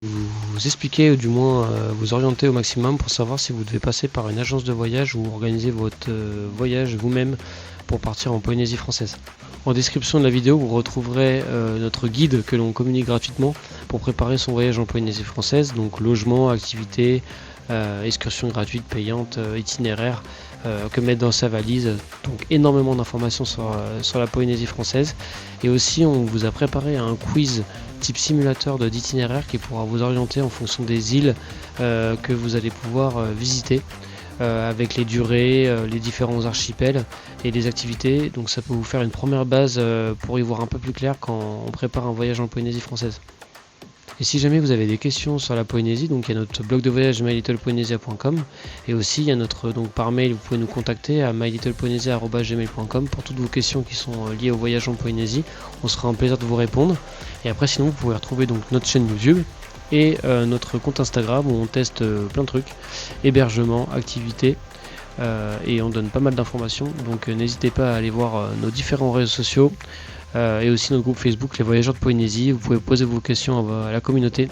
vous expliquer ou du moins vous orienter au maximum pour savoir si vous devez passer par une agence de voyage ou organiser votre voyage vous-même pour partir en Polynésie française. En description de la vidéo, vous retrouverez notre guide que l'on communique gratuitement pour préparer son voyage en Polynésie française, donc logement, activités, excursions gratuites, payantes, itinéraires, que mettre dans sa valise, donc énormément d'informations sur la Polynésie française. Et aussi on vous a préparé un quiz type simulateur d'itinéraire qui pourra vous orienter en fonction des îles que vous allez pouvoir visiter. Avec les durées, les différents archipels et les activités. Donc ça peut vous faire une première base pour y voir un peu plus clair quand on prépare un voyage en Polynésie française. Et si jamais vous avez des questions sur la Polynésie, donc il y a notre blog de voyage mylittlepolynesia.com et aussi il y a notre, donc par mail, vous pouvez nous contacter à mylittlepolynesia@gmail.com pour toutes vos questions qui sont liées au voyage en Polynésie. On sera un plaisir de vous répondre. Et après sinon vous pouvez retrouver donc notre chaîne YouTube et notre compte Instagram où on teste plein de trucs, hébergement, activités, et on donne pas mal d'informations, donc n'hésitez pas à aller voir nos différents réseaux sociaux et aussi notre groupe Facebook Les Voyageurs de Polynésie. Vous pouvez poser vos questions à la communauté.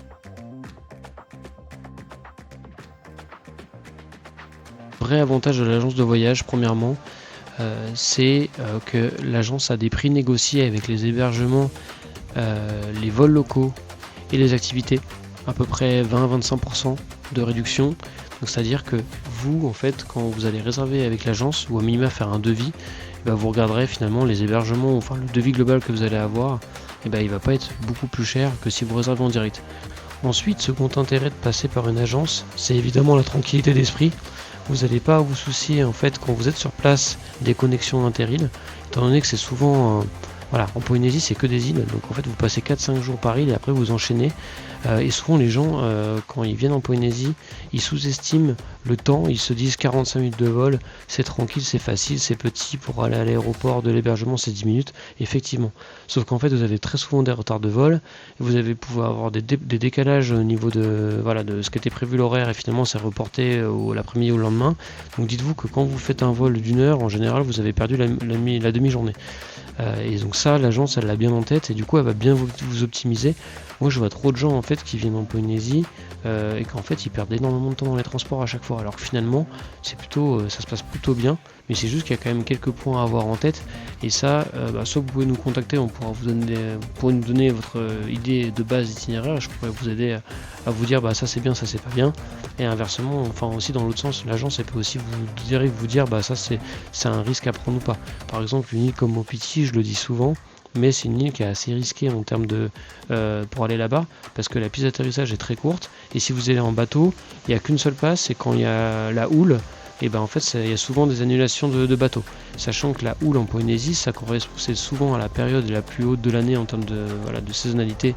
Le vrai avantage de l'agence de voyage, premièrement, c'est que l'agence a des prix négociés avec les hébergements, les vols locaux et les activités, à peu près 20-25% de réduction. Donc c'est-à-dire que vous, en fait, quand vous allez réserver avec l'agence ou à minima faire un devis, vous regarderez finalement les hébergements, enfin le devis global que vous allez avoir, il va pas être beaucoup plus cher que si vous réservez en direct. Ensuite, second intérêt de passer par une agence, c'est évidemment la tranquillité d'esprit. Vous n'allez pas vous soucier en fait quand vous êtes sur place des connexions inter-îles, étant donné que c'est souvent en Polynésie c'est que des îles, donc en fait vous passez 4-5 jours par île et après vous enchaînez. Et souvent les gens quand ils viennent en Polynésie, ils sous-estiment le temps, ils se disent 45 minutes de vol, c'est tranquille, c'est facile, c'est petit, pour aller à l'aéroport de l'hébergement c'est 10 minutes, effectivement. Sauf qu'en fait vous avez très souvent des retards de vol, vous allez pouvoir avoir des décalages au niveau de ce qui était prévu l'horaire et finalement c'est reporté l'après-midi ou le lendemain. Donc dites-vous que quand vous faites un vol d'une heure, en général vous avez perdu la demi-journée. Et donc ça, l'agence elle l'a bien en tête et du coup elle va bien vous optimiser. Moi je vois trop de gens en fait qui viennent en Polynésie et qu'en fait ils perdent énormément de temps dans les transports à chaque fois. Alors que finalement ça se passe plutôt bien, mais c'est juste qu'il y a quand même quelques points à avoir en tête. Et ça, soit vous pouvez nous contacter, on pourra vous nous donner votre idée de base d'itinéraire. Je pourrais vous aider à vous dire ça c'est bien, ça c'est pas bien. Et inversement, enfin aussi dans l'autre sens, l'agence elle peut aussi vous dire ça c'est un risque à prendre ou pas. Par exemple une île comme Mopiti, je le dis souvent, mais c'est une île qui est assez risquée en termes de pour aller là-bas parce que la piste d'atterrissage est très courte et si vous allez en bateau, il n'y a qu'une seule passe et quand il y a la houle, et en fait il y a souvent des annulations de bateaux. Sachant que la houle en Polynésie, ça correspond souvent à la période la plus haute de l'année en termes de saisonnalité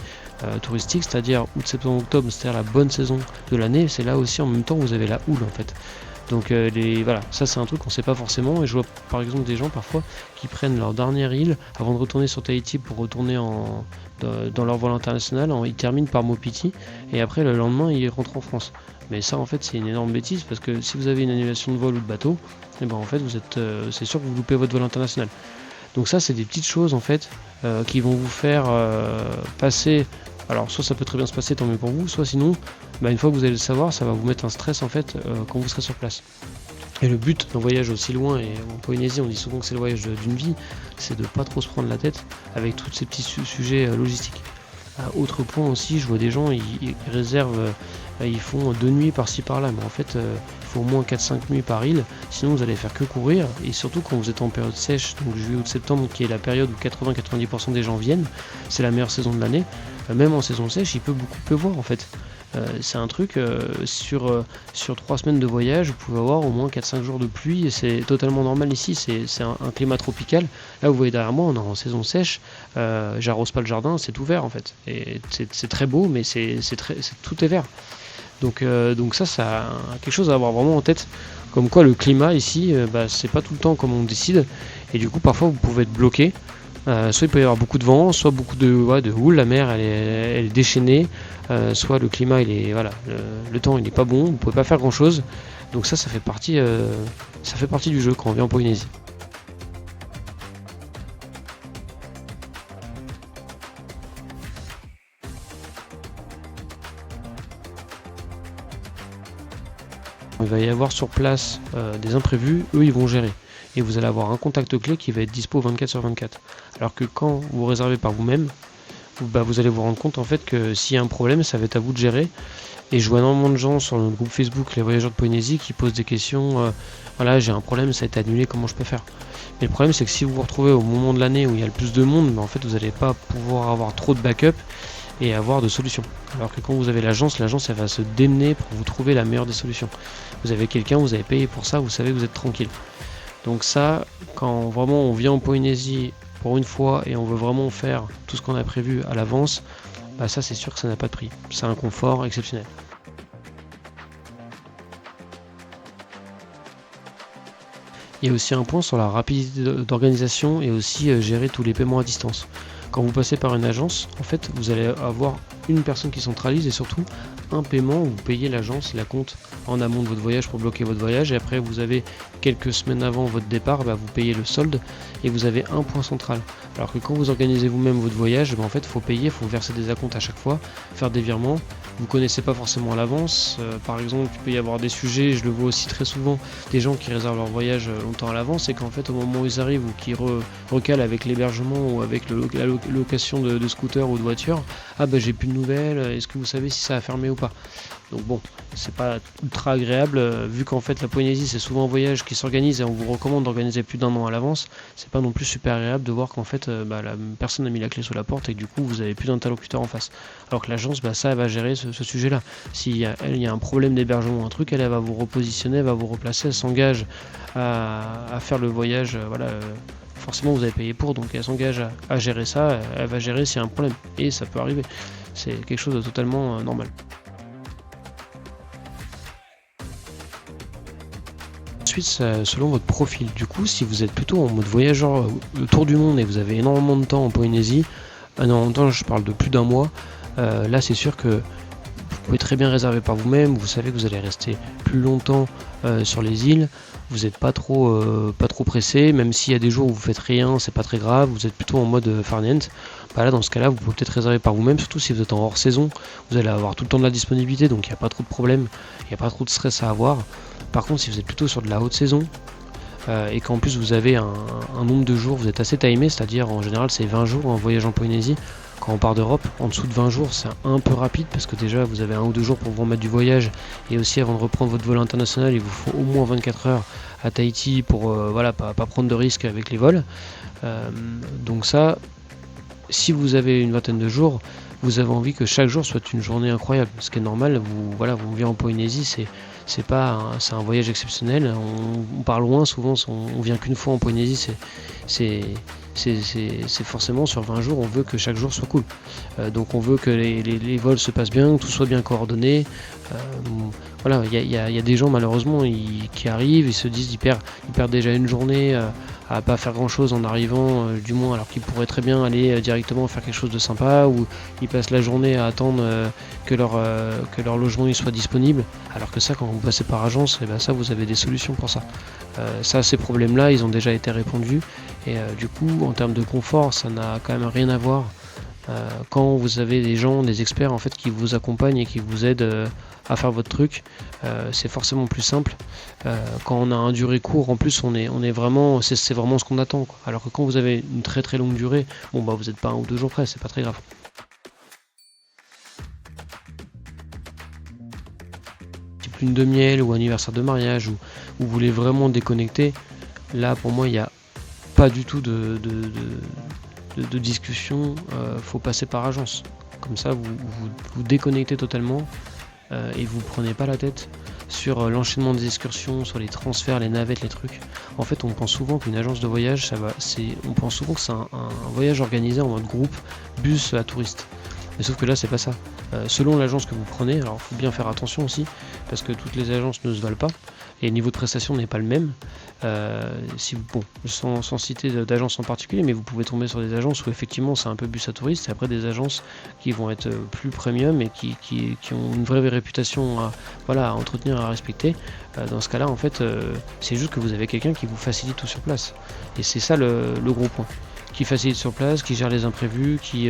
touristique, c'est-à-dire août, septembre, octobre, c'est-à-dire la bonne saison de l'année. C'est là aussi en même temps où vous avez la houle en fait. Donc ça c'est un truc qu'on sait pas forcément et je vois par exemple des gens parfois qui prennent leur dernière île avant de retourner sur Tahiti pour retourner dans leur vol international, ils terminent par Mopiti et après le lendemain ils rentrent en France. Mais ça en fait c'est une énorme bêtise parce que si vous avez une annulation de vol ou de bateau, en fait c'est sûr que vous loupez votre vol international. Donc ça c'est des petites choses en fait qui vont vous faire passer. Alors soit ça peut très bien se passer, tant mieux pour vous, soit sinon, une fois que vous allez le savoir, ça va vous mettre un stress en fait quand vous serez sur place. Et le but d'un voyage aussi loin, et en Polynésie on dit souvent que c'est le voyage d'une vie, c'est de pas trop se prendre la tête avec tous ces petits sujets logistiques. Autre point aussi, je vois des gens, ils réservent, ils font 2 nuits par-ci par-là, mais en fait il faut au moins 4-5 nuits par île, sinon vous allez faire que courir, et surtout quand vous êtes en période sèche, donc juillet ou septembre, qui est la période où 80-90% des gens viennent, c'est la meilleure saison de l'année, même en saison sèche il peut beaucoup pleuvoir en fait. C'est un truc, sur 3 semaines de voyage, vous pouvez avoir au moins 4-5 jours de pluie et c'est totalement normal ici, c'est un climat tropical. Là vous voyez derrière moi, on est en saison sèche, j'arrose pas le jardin, c'est tout vert en fait. Et c'est très beau, mais tout est vert. Donc ça a quelque chose à avoir vraiment en tête. Comme quoi le climat ici, c'est pas tout le temps comme on décide. Et du coup parfois vous pouvez être bloqué. Soit il peut y avoir beaucoup de vent, soit beaucoup de houle, la mer elle est déchaînée, soit le climat il est le temps il n'est pas bon, vous pouvez pas faire grand chose. Donc ça fait partie du jeu quand on vient en Polynésie. il va y avoir sur place des imprévus, eux ils vont gérer. Et vous allez avoir un contact clé qui va être dispo 24/24. Alors que quand vous réservez par vous-même, vous allez vous rendre compte en fait que s'il y a un problème, ça va être à vous de gérer. Et je vois énormément de gens sur notre groupe Facebook, les voyageurs de Polynésie, qui posent des questions. Voilà, j'ai un problème, ça a été annulé, comment je peux faire? Mais le problème, c'est que si vous vous retrouvez au moment de l'année où il y a le plus de monde, en fait, vous n'allez pas pouvoir avoir trop de backup et avoir de solutions. Alors que quand vous avez l'agence elle va se démener pour vous trouver la meilleure des solutions. Vous avez quelqu'un, vous avez payé pour ça, vous savez que vous êtes tranquille. Donc ça, quand vraiment on vient en Polynésie pour une fois et on veut vraiment faire tout ce qu'on a prévu à l'avance, ça c'est sûr que ça n'a pas de prix. C'est un confort exceptionnel. Il y a aussi un point sur la rapidité d'organisation et aussi gérer tous les paiements à distance. Quand vous passez par une agence, en fait, vous allez avoir une personne qui centralise et surtout un paiement où vous payez l'agence, la compte en amont de votre voyage pour bloquer votre voyage. Et après, vous avez quelques semaines avant votre départ, vous payez le solde et vous avez un point central. Alors que quand vous organisez vous-même votre voyage, en fait, il faut payer, il faut verser des acomptes à chaque fois, faire des virements. Vous ne connaissez pas forcément à l'avance. Par exemple, il peut y avoir des sujets, je le vois aussi très souvent, des gens qui réservent leur voyage longtemps à l'avance et qu'en fait, au moment où ils arrivent ou qui recalent avec l'hébergement ou avec la location de scooter ou de voiture, j'ai plus de nouvelles, est-ce que vous savez si ça a fermé ou pas? Donc bon, c'est pas ultra agréable, vu qu'en fait la Polynésie c'est souvent un voyage qui s'organise et on vous recommande d'organiser plus d'1 an à l'avance, c'est pas non plus super agréable de voir qu'en fait la personne a mis la clé sous la porte et que du coup vous avez plus d'interlocuteur en face. Alors que l'agence, ça elle va gérer ce sujet-là. S'il y a un problème d'hébergement ou un truc, elle va vous repositionner, elle va vous replacer, elle s'engage à faire le voyage, forcément vous avez payé pour, donc elle s'engage à gérer ça, elle va gérer s'il y a un problème, et ça peut arriver. C'est quelque chose de totalement normal. Ensuite, selon votre profil, du coup, si vous êtes plutôt en mode voyageur autour du monde et vous avez énormément de temps en Polynésie, énormément de temps, je parle de plus d'1 mois, là c'est sûr que vous pouvez très bien réserver par vous-même, vous savez que vous allez rester plus longtemps sur les îles, vous n'êtes pas trop pressé, même s'il y a des jours où vous faites rien, c'est pas très grave, vous êtes plutôt en mode farniente. Là dans ce cas-là, vous pouvez peut-être réserver par vous-même, surtout si vous êtes en hors saison, vous allez avoir tout le temps de la disponibilité, donc il n'y a pas trop de problème, il n'y a pas trop de stress à avoir. Par contre, si vous êtes plutôt sur de la haute saison, et qu'en plus vous avez un nombre de jours, vous êtes assez timé, c'est-à-dire en général c'est 20 jours en voyage en Polynésie. Quand on part d'Europe, en dessous de 20 jours, c'est un peu rapide parce que déjà vous avez 1 ou 2 jours pour vous remettre du voyage et aussi avant de reprendre votre vol international, il vous faut au moins 24 heures à Tahiti pour pas prendre de risques avec les vols. Donc ça, si vous avez une vingtaine de jours, vous avez envie que chaque jour soit une journée incroyable. Ce qui est normal, vous venez en Polynésie, c'est un voyage exceptionnel. On part loin, souvent on vient qu'une fois en Polynésie, c'est forcément sur 20 jours, on veut que chaque jour soit cool. Donc on veut que les vols se passent bien, que tout soit bien coordonné. Il y a des gens malheureusement qui arrivent, ils se disent ils perdent déjà une journée à pas faire grand chose en arrivant, du moins alors qu'ils pourraient très bien aller directement faire quelque chose de sympa, ou ils passent la journée à attendre que leur logement il soit disponible, alors que ça, quand vous passez par agence, ça vous avez des solutions pour ça. Ces problèmes là ils ont déjà été répondus et du coup en termes de confort ça n'a quand même rien à voir. Quand vous avez des gens, des experts en fait qui vous accompagnent et qui vous aident à faire votre truc, c'est forcément plus simple. Quand on a un durée court, en plus on est vraiment, c'est vraiment ce qu'on attend, quoi. Alors que quand vous avez une très très longue durée, vous n'êtes pas 1 ou 2 jours près, c'est pas très grave. Type lune de miel ou anniversaire de mariage, ou vous voulez vraiment déconnecter, là pour moi il n'y a pas du tout de discussion, faut passer par agence. Comme ça vous déconnectez totalement et vous prenez pas la tête sur l'enchaînement des excursions, sur les transferts, les navettes, les trucs. En fait, on pense souvent qu'une agence de voyage, on pense souvent que c'est un voyage organisé en mode groupe, bus à touristes. Mais sauf que là, c'est pas ça. Selon l'agence que vous prenez, alors il faut bien faire attention aussi, parce que toutes les agences ne se valent pas, et le niveau de prestation n'est pas le même. Sans citer d'agence en particulier, mais vous pouvez tomber sur des agences où effectivement c'est un peu bus à touristes, et après des agences qui vont être plus premium et qui ont une vraie réputation à entretenir, à respecter. Dans ce cas-là, en fait, c'est juste que vous avez quelqu'un qui vous facilite tout sur place. Et c'est ça le gros point. Qui facilite sur place, qui gère les imprévus, qui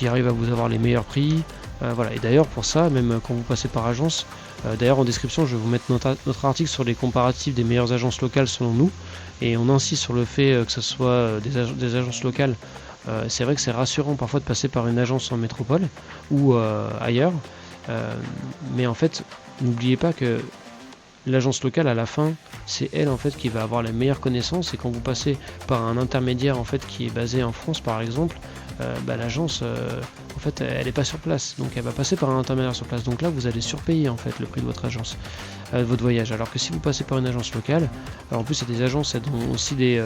arrive à vous avoir les meilleurs prix, Voilà. Et d'ailleurs pour ça, même quand vous passez par agence, d'ailleurs en description je vais vous mettre notre article sur les comparatifs des meilleures agences locales selon nous, et on insiste sur le fait que ce soit des agences locales. C'est vrai que c'est rassurant parfois de passer par une agence en métropole ou ailleurs, mais en fait n'oubliez pas que l'agence locale à la fin, c'est elle en fait qui va avoir la meilleure connaissance, et quand vous passez par un intermédiaire en fait qui est basé en France par exemple, l'agence en fait elle n'est pas sur place, donc elle va passer par un intermédiaire sur place, donc là vous allez surpayer en fait le prix de votre agence, votre voyage, alors que si vous passez par une agence locale, alors en plus il y a des agences, elles ont aussi des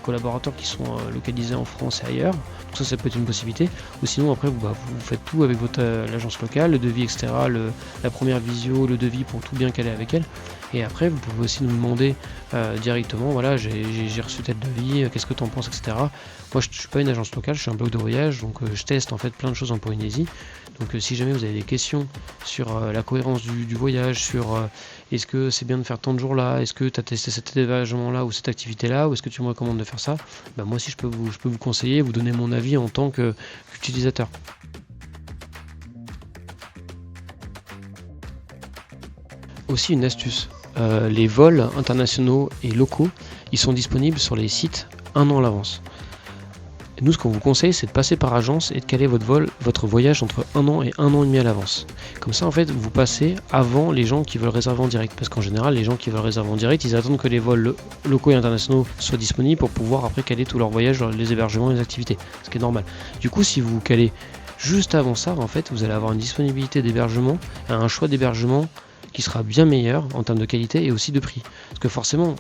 collaborateurs qui sont localisés en France et ailleurs, donc ça peut être une possibilité, ou sinon après vous faites tout avec votre l'agence locale, le devis etc, la première visio, le devis pour tout bien caler avec elle. Et après, vous pouvez aussi nous demander directement, voilà, j'ai reçu tel devis, qu'est-ce que tu en penses, etc. Moi, je ne suis pas une agence locale, je suis un blog de voyage, donc je teste en fait plein de choses en Polynésie. Donc si jamais vous avez des questions sur la cohérence du voyage, sur est-ce que c'est bien de faire tant de jours là, est-ce que tu as testé cet hébergement là ou cette activité là, ou est-ce que tu me recommandes de faire ça, moi aussi je peux vous conseiller, vous donner mon avis en tant qu'utilisateur. Aussi une astuce, les vols internationaux et locaux, ils sont disponibles sur les sites un an à l'avance. Nous, ce qu'on vous conseille, c'est de passer par agence et de caler votre voyage entre 1 an et 1 an et demi à l'avance. Comme ça, en fait, vous passez avant les gens qui veulent réserver en direct. Parce qu'en général, les gens qui veulent réserver en direct, ils attendent que les vols locaux et internationaux soient disponibles pour pouvoir après caler tous leurs voyages, les hébergements et les activités. Ce qui est normal. Du coup, si vous calez juste avant ça, en fait, vous allez avoir une disponibilité d'hébergement, un choix d'hébergement qui sera bien meilleur en termes de qualité et aussi de prix. Parce que forcément,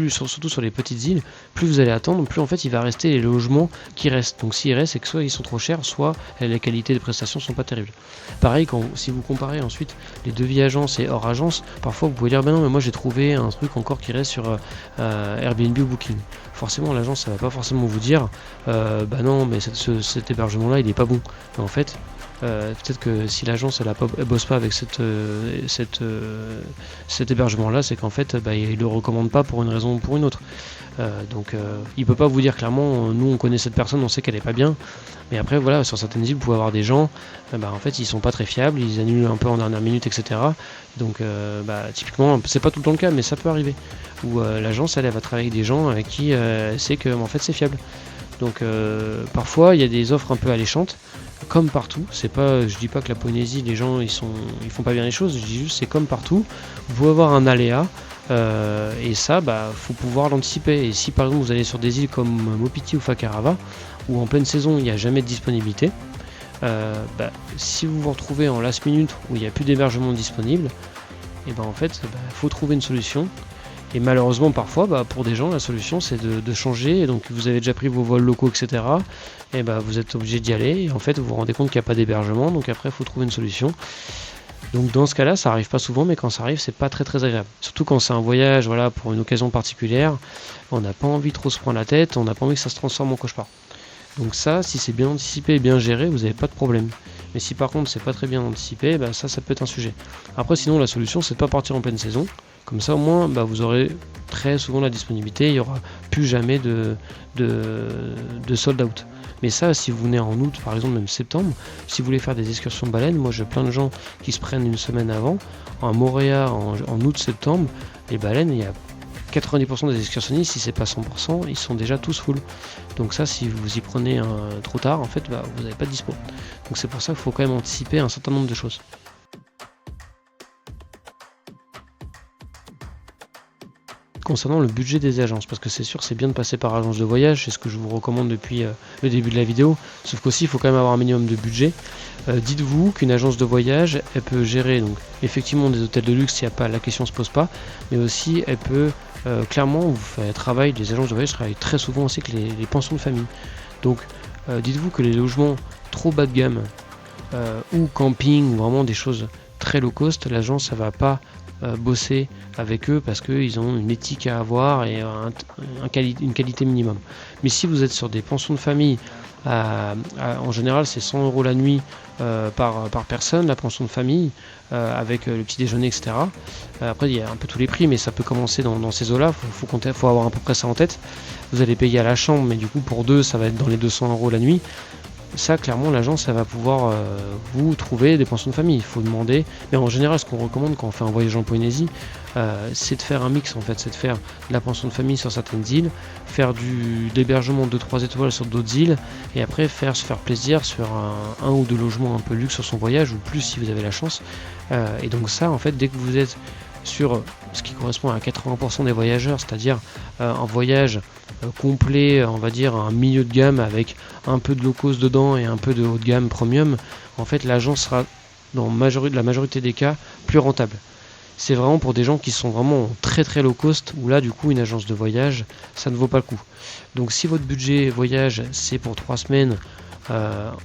surtout sur les petites îles, plus vous allez attendre, plus en fait il va rester les logements qui restent. Donc s'ils restent, c'est que soit ils sont trop chers, soit la qualité des prestations sont pas terribles. Pareil, si vous comparez ensuite les devis agence et hors agence, parfois vous pouvez dire, non mais moi j'ai trouvé un truc encore qui reste sur Airbnb ou Booking. Forcément l'agence ça va pas forcément vous dire, non mais cet hébergement là il est pas bon. Mais en fait, peut-être que si l'agence elle bosse pas avec cet hébergement là, c'est qu'en fait il le recommande pas pour une raison ou pour une autre. Donc il peut pas vous dire clairement, nous on connaît cette personne, on sait qu'elle est pas bien, mais après voilà, sur certaines îles vous pouvez avoir des gens, en fait ils sont pas très fiables, ils annulent un peu en dernière minute, etc. Donc typiquement c'est pas tout le temps le cas, mais ça peut arriver, où l'agence elle va travailler avec des gens avec qui elle sait que en fait c'est fiable. Donc parfois il y a des offres un peu alléchantes, comme partout. Je dis pas que la Polynésie les gens ils font pas bien les choses, je dis juste c'est comme partout, vous pouvez avoir un aléa, et ça faut pouvoir l'anticiper. Et si par exemple vous allez sur des îles comme Mopiti ou Fakarava, où en pleine saison il n'y a jamais de disponibilité, si vous vous retrouvez en last minute où il n'y a plus d'hébergement disponible, et en fait faut trouver une solution. Et malheureusement parfois pour des gens la solution c'est de changer, et donc vous avez déjà pris vos vols locaux etc, et vous êtes obligé d'y aller, et en fait vous vous rendez compte qu'il n'y a pas d'hébergement, donc après il faut trouver une solution. Donc dans ce cas là ça arrive pas souvent, mais quand ça arrive c'est pas très très agréable, surtout quand c'est un voyage pour une occasion particulière, on n'a pas envie trop se prendre la tête, on n'a pas envie que ça se transforme en cauchemar. Donc ça, si c'est bien anticipé et bien géré, vous n'avez pas de problème. Mais si par contre c'est pas très bien anticipé, ça peut être un sujet. Après sinon la solution c'est de pas partir en pleine saison, comme ça au moins vous aurez très souvent la disponibilité, il n'y aura plus jamais de sold out. Mais ça, si vous venez en août par exemple, même septembre, si vous voulez faire des excursions de baleines, moi j'ai plein de gens qui se prennent une semaine avant, en Moorea en août-septembre, les baleines, il y a 90% des excursionnistes, si c'est pas 100%, ils sont déjà tous full. Donc ça, si vous y prenez trop tard, en fait, vous n'avez pas de dispo. Donc c'est pour ça qu'il faut quand même anticiper un certain nombre de choses. Concernant le budget des agences, parce que c'est sûr c'est bien de passer par agence de voyage, c'est ce que je vous recommande depuis le début de la vidéo, sauf qu'aussi il faut quand même avoir un minimum de budget. Dites-vous qu'une agence de voyage, elle peut gérer donc effectivement des hôtels de luxe, la question se pose pas, mais aussi elle peut clairement vous faire travailler, les agences de voyage travaillent très souvent aussi avec les pensions de famille. Donc dites-vous que les logements trop bas de gamme ou camping, ou vraiment des choses très low cost, l'agence ça va pas bosser avec eux parce qu'ils ont une éthique à avoir et une qualité minimum. Mais si vous êtes sur des pensions de famille, en général c'est 100 € la nuit par personne, la pension de famille, avec le petit déjeuner, etc. Après il y a un peu tous les prix, mais ça peut commencer dans ces eaux-là, faut avoir à peu près ça en tête. Vous allez payer à la chambre, mais du coup pour deux ça va être dans les 200 € la nuit. ça clairement l'agence elle va pouvoir vous trouver des pensions de famille. Il faut demander, mais en général ce qu'on recommande quand on fait un voyage en Polynésie, c'est de faire un mix en fait, c'est de faire de la pension de famille sur certaines îles, faire l'hébergement de 3 étoiles sur d'autres îles, et après se faire plaisir sur un ou deux logements un peu luxe sur son voyage, ou plus si vous avez la chance. Et donc ça en fait, dès que vous êtes sur ce qui correspond à 80% des voyageurs, c'est-à-dire un voyage complet, on va dire un milieu de gamme avec un peu de low cost dedans et un peu de haut de gamme premium, en fait l'agence sera dans la majorité des cas plus rentable. C'est vraiment pour des gens qui sont vraiment très très low cost, où là du coup une agence de voyage ça ne vaut pas le coup. Donc si votre budget voyage c'est pour 3 semaines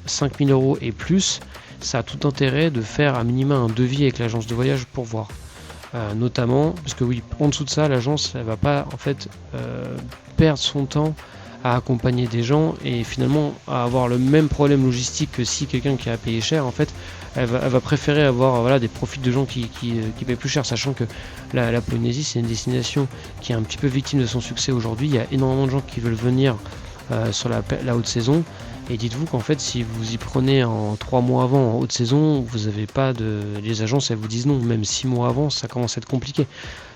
5000 € et plus, ça a tout intérêt de faire à minima un devis avec l'agence de voyage pour voir. Notamment parce que oui, en dessous de ça l'agence elle va pas en fait perdre son temps à accompagner des gens et finalement à avoir le même problème logistique que si quelqu'un qui a payé cher en fait elle va préférer avoir des profils de gens qui payent plus cher, sachant que la Polynésie c'est une destination qui est un petit peu victime de son succès aujourd'hui. Il y a énormément de gens qui veulent venir sur la haute saison. Et dites-vous qu'en fait, si vous y prenez en 3 mois avant, en haute saison, vous n'avez pas de... Les agences, elles vous disent non. Même 6 mois avant, ça commence à être compliqué.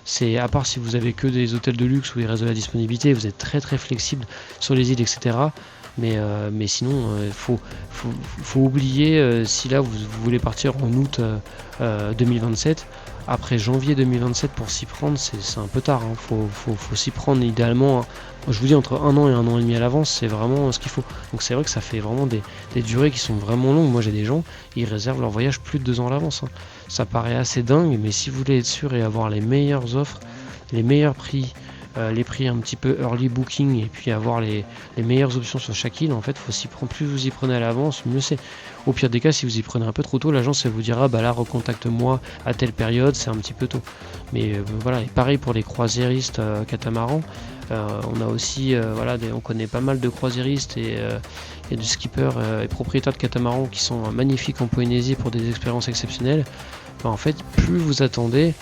C'est à part si vous avez que des hôtels de luxe où il reste de la disponibilité, vous êtes très très flexible sur les îles, etc. Mais sinon, faut oublier, si là vous voulez partir en août 2027, après janvier 2027 pour s'y prendre, c'est un peu tard. Faut s'y prendre idéalement, je vous dis entre 1 an et 1 an et demi à l'avance, c'est vraiment ce qu'il faut. Donc c'est vrai que ça fait vraiment des durées qui sont vraiment longues. Moi j'ai des gens, ils réservent leur voyage plus de 2 ans à l'avance. Ça paraît assez dingue, mais si vous voulez être sûr et avoir les meilleures offres, les meilleurs prix, les prix un petit peu early booking et puis avoir les meilleures options sur chaque île, en fait faut s'y prendre, plus vous y prenez à l'avance mieux c'est. Au pire des cas, si vous y prenez un peu trop tôt, l'agence elle vous dira bah là recontacte-moi à telle période, c'est un petit peu tôt. Mais voilà, et pareil pour les croisiéristes catamarans, on a aussi on connaît pas mal de croisiéristes et de skippers et propriétaires de catamarans qui sont magnifiques en Polynésie pour des expériences exceptionnelles. En fait plus vous attendez,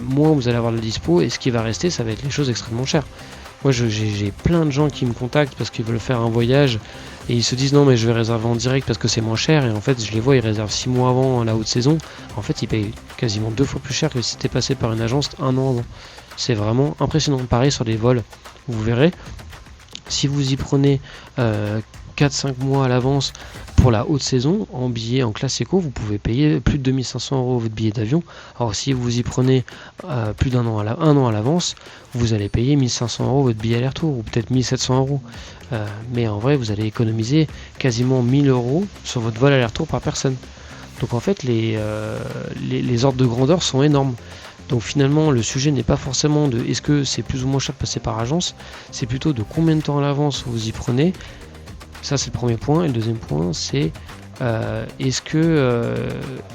moins vous allez avoir de dispo, et ce qui va rester ça va être les choses extrêmement chères. Moi j'ai plein de gens qui me contactent parce qu'ils veulent faire un voyage et ils se disent non mais je vais réserver en direct parce que c'est moins cher, et en fait je les vois ils réservent 6 mois avant la haute saison, en fait ils payent quasiment 2 fois plus cher que si c'était passé par une agence 1 an avant. C'est vraiment impressionnant. Pareil sur les vols, vous verrez, si vous y prenez 4-5 mois à l'avance pour la haute saison, en billet en classe éco, vous pouvez payer plus de 2500 € votre billet d'avion. Alors si vous y prenez plus d'un an un an à l'avance, vous allez payer 1500 € votre billet aller-retour, ou peut-être 1700 €. Mais en vrai, vous allez économiser quasiment 1000 € sur votre vol aller-retour par personne. Donc en fait, les ordres de grandeur sont énormes. Donc finalement, le sujet n'est pas forcément de est-ce que c'est plus ou moins cher de passer par agence, c'est plutôt de combien de temps à l'avance vous y prenez. Ça c'est le premier point. Et le deuxième point c'est est-ce que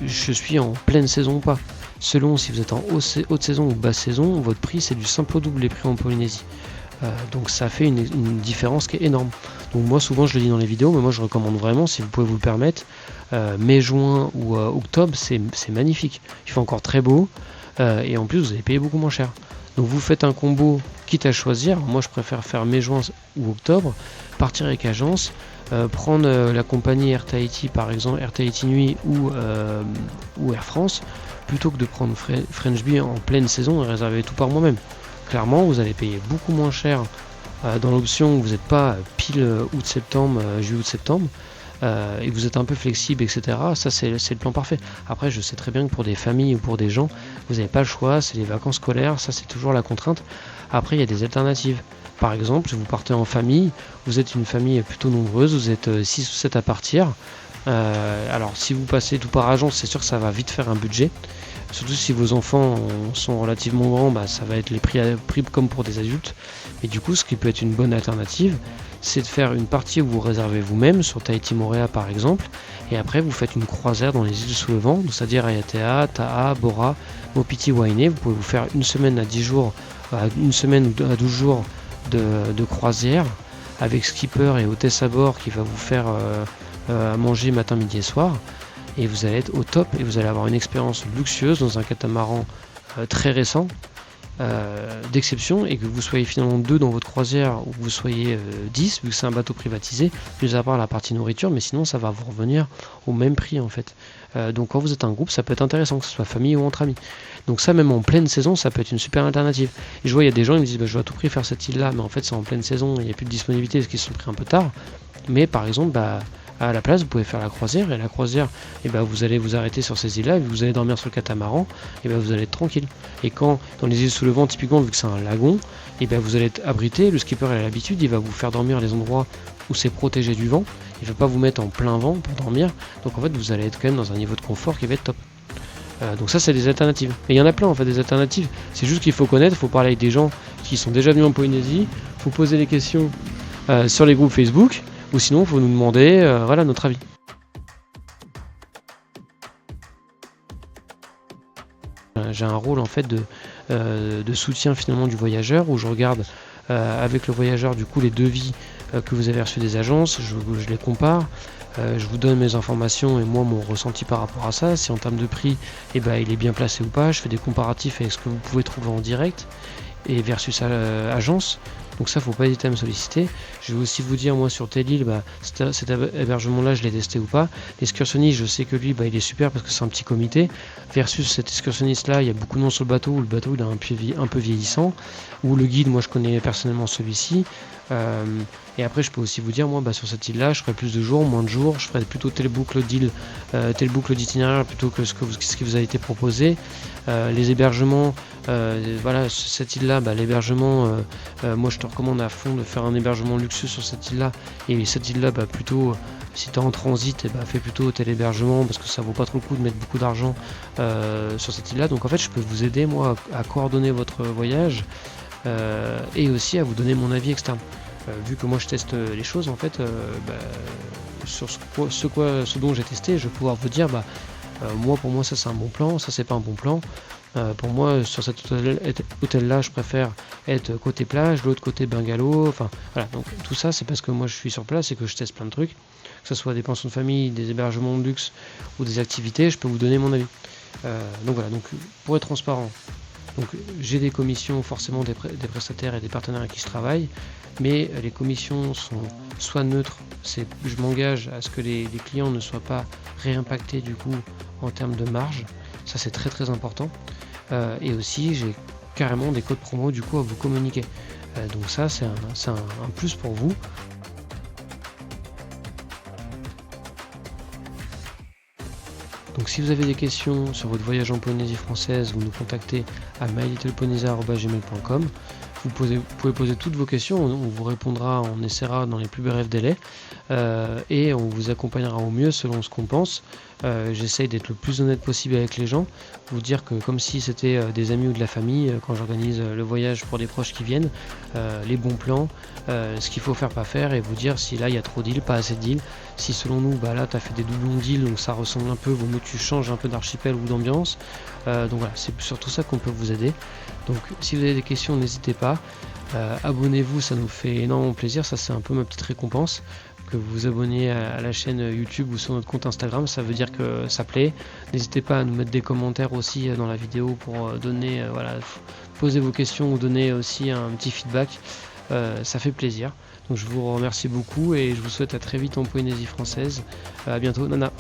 je suis en pleine saison ou pas. Selon si vous êtes en haute saison ou basse saison, votre prix c'est du simple au double les prix en Polynésie. Donc ça fait une différence qui est énorme. Donc moi souvent je le dis dans les vidéos, mais moi je recommande vraiment, si vous pouvez vous le permettre, mai, juin ou octobre, c'est magnifique. Il fait encore très beau et en plus vous allez payer beaucoup moins cher. Donc vous faites un combo quitte à choisir. Moi je préfère faire mai, juin ou octobre, partir avec agence, prendre la compagnie Air Tahiti par exemple, Air Tahiti Nuit ou Air France, plutôt que de prendre French Bee en pleine saison et réserver tout par moi-même. Clairement vous allez payer beaucoup moins cher dans l'option où vous n'êtes pas pile août-septembre, juillet-août-septembre, et vous êtes un peu flexible, etc. Ça c'est le plan parfait. Après je sais très bien que pour des familles ou pour des gens, vous n'avez pas le choix, c'est les vacances scolaires, ça c'est toujours la contrainte. Après il y a des alternatives. Par exemple, vous partez en famille, vous êtes une famille plutôt nombreuse, vous êtes 6 ou 7 à partir. Alors si vous passez tout par agence, c'est sûr que ça va vite faire un budget. Surtout si vos enfants sont relativement grands, bah, ça va être les prix comme pour des adultes. Mais du coup, ce qui peut être une bonne alternative, c'est de faire une partie où vous réservez vous-même, sur Tahiti Moorea par exemple, et après vous faites une croisière dans les îles sous le vent, c'est-à-dire Ayatea, Taha, Bora, Mopiti, Wainé. Vous pouvez vous faire une semaine à 10 jours, une semaine à 12 jours de croisière, avec skipper et hôtesse à bord qui va vous faire à manger matin, midi et soir. Et vous allez être au top et vous allez avoir une expérience luxueuse dans un catamaran très récent. d'exception, et que vous soyez finalement 2 dans votre croisière ou que vous soyez 10, vu que c'est un bateau privatisé, mis à part la partie nourriture, mais sinon ça va vous revenir au même prix en fait. Donc quand vous êtes un groupe, ça peut être intéressant, que ce soit famille ou entre amis. Donc ça, même en pleine saison, ça peut être une super alternative. Et je vois, il y a des gens qui me disent, je vais à tout prix faire cette île là, mais en fait c'est en pleine saison, il n'y a plus de disponibilité parce qu'ils se sont pris un peu tard. Mais par exemple, à la place, vous pouvez faire la croisière, et la croisière, vous allez vous arrêter sur ces îles-là, et vous allez dormir sur le catamaran, et vous allez être tranquille. Et quand, dans les îles sous le vent, typiquement, vu que c'est un lagon, vous allez être abrité, le skipper il a l'habitude, il va vous faire dormir les endroits où c'est protégé du vent, il ne va pas vous mettre en plein vent pour dormir, donc en fait vous allez être quand même dans un niveau de confort qui va être top. Donc ça, c'est des alternatives. Et il y en a plein en fait des alternatives, c'est juste qu'il faut connaître, il faut parler avec des gens qui sont déjà venus en Polynésie, il faut poser des questions sur les groupes Facebook, ou sinon il faut nous demander notre avis. J'ai un rôle en fait de soutien finalement du voyageur, où je regarde avec le voyageur du coup les devis que vous avez reçus des agences, je les compare, je vous donne mes informations et moi mon ressenti par rapport à ça, si en termes de prix il est bien placé ou pas, je fais des comparatifs avec ce que vous pouvez trouver en direct et versus agence. Donc ça, faut pas hésiter à me solliciter. Je vais aussi vous dire, moi sur telle île, cet hébergement là je l'ai testé ou pas. L'excursionniste, je sais que lui il est super parce que c'est un petit comité, versus cet excursionniste là, il y a beaucoup de monde sur le bateau, où le bateau il est un peu vieillissant, ou le guide, moi je connais personnellement celui-ci. Et après je peux aussi vous dire, moi sur cette île là je ferai plus de jours, moins de jours, je ferai plutôt telle boucle d'île, telle boucle d'itinéraire plutôt que ce qui vous a été proposé. Les hébergements, cette île là, l'hébergement, moi je te recommande à fond de faire un hébergement luxueux sur cette île là, et cette île là plutôt si tu es en transit, fais plutôt tel hébergement parce que ça vaut pas trop le coup de mettre beaucoup d'argent sur cette île là. Donc en fait je peux vous aider moi à coordonner votre voyage et aussi à vous donner mon avis externe. Vu que moi je teste les choses en fait, sur ce dont j'ai testé, je vais pouvoir vous dire pour moi ça c'est un bon plan, ça c'est pas un bon plan. Pour moi sur cet hôtel là je préfère être côté plage, l'autre côté bungalow, enfin voilà. Donc tout ça c'est parce que moi je suis sur place et que je teste plein de trucs, que ce soit des pensions de famille, des hébergements de luxe ou des activités, je peux vous donner mon avis. Donc voilà, donc pour être transparent, donc j'ai des commissions, forcément des prestataires et des partenaires avec qui je travaille, mais les commissions sont soit neutres, je m'engage à ce que les clients ne soient pas réimpactés du coup en termes de marge, ça c'est très très important, et aussi j'ai carrément des codes promo du coup à vous communiquer, donc ça c'est un plus pour vous. Donc si vous avez des questions sur votre voyage en Polynésie française, vous nous contactez à mylittlepolynesia@gmail.com. Vous pouvez poser toutes vos questions, on vous répondra, on essaiera dans les plus brefs délais, et on vous accompagnera au mieux selon ce qu'on pense. J'essaye d'être le plus honnête possible avec les gens, vous dire que comme si c'était des amis ou de la famille, quand j'organise le voyage pour des proches qui viennent, les bons plans, ce qu'il faut faire, pas faire, et vous dire si là il y a trop d'îles, pas assez d'îles, si selon nous là tu as fait des doublons d'îles, donc ça ressemble un peu, vaut mieux que tu changes un peu d'archipel ou d'ambiance. Donc voilà, c'est surtout ça qu'on peut vous aider. Donc si vous avez des questions, n'hésitez pas, abonnez-vous, ça nous fait énormément plaisir, ça c'est un peu ma petite récompense, que vous vous abonniez à la chaîne YouTube ou sur notre compte Instagram, ça veut dire que ça plaît. N'hésitez pas à nous mettre des commentaires aussi dans la vidéo pour donner, poser vos questions ou donner aussi un petit feedback, ça fait plaisir. Donc je vous remercie beaucoup et je vous souhaite à très vite en Polynésie française. À bientôt, Nana.